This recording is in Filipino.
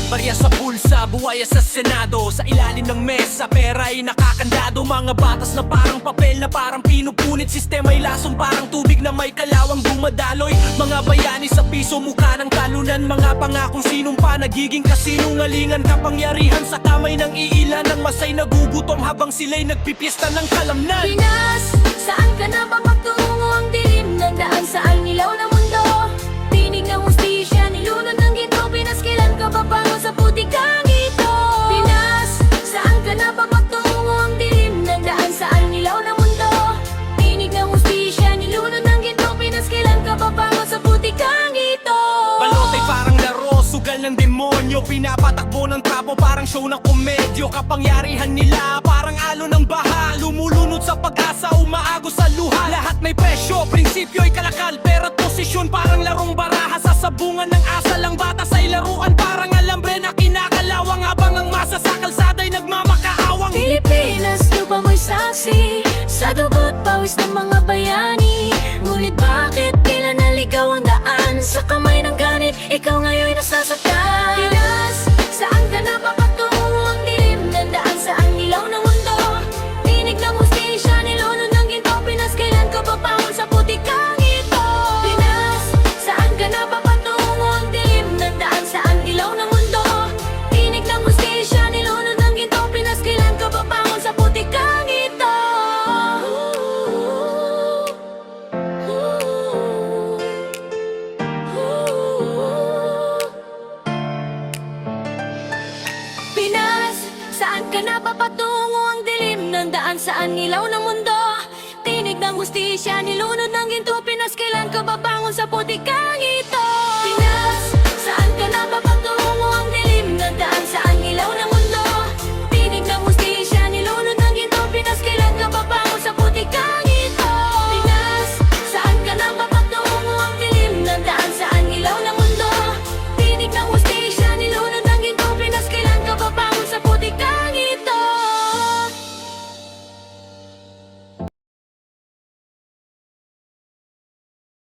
Barya sa bulsa, buwaya sa senado. Sa ilalim ng mesa, pera ay nakakandado. Mga batas na parang papel na parang pinupunit. Sistema'y lasong parang tubig na may kalawang dumadaloy. Mga bayani sa piso, mukha ng talunan. Mga pangakong sinumpa, nagiging kasinungalingan. Kapangyarihan sa kamay ng iilan. Ang masay nagugutom habang sila'y nagpipiesta ng kalamnan. Pinas, saan ka na ba magtungo? Ang dilim ng daan, saan ilaw na mundo? Tinig ng hustisya, nilunod ng ginto. Pinas, kailan ka ba bango sa putikang ito? Pinas, saan ka na ba magtungo? Ang dilim ng daan, saan ilaw na mundo? Tinig ng hustisya, nilunod ng ginto. Pinas, kailan ka ba bango sa putikang ito? Balot ay parang laro, sugal ng demonyo. Pinapatakbo ng trapo, parang show ng komedyo. Kapangyarihan nila, parang alon ng baha. Lumulunod sa pag-asa, umaagos sa luha. Lahat may presyo, prinsipyo ay kalakal. Pera't posisyon, parang larong baraha. Sa sabungan ng asa lang batas ay laruan. Parang alambre na kinakalawang. Habang ang masa sa kalsada'y nagmamakaawang. Pilipinas, lupa mo'y saksi sa dugo't pawis ng mga bayani. Ngunit bakit tila naligaw ang daan? Sa kamay ng ganit, ikaw ngayon'y nasasaktan. Pinas, saan ka na ba patungo? Ang dilim ng daan, saan ilaw ng mundo? Tinig ng hustisya, nilunod ng ginto. Pinas, kailan ka ba bangon sa putikang ito? Pinas, saan ka na ba patungo? Ang dilim ng daan, saan ilaw ng mundo? Tinig ng hustisya, nilunod ng ginto. Pinas, kailan ka ba bangon sa putikang ito? Pinas, saan ka na ba patungo? Ang dilim ng daan, saan ilaw ng mundo? Tinig ng hustisya, nilunod ng ginto. Pinas, kailan ka ba bangon sa putikang ito? Pinas,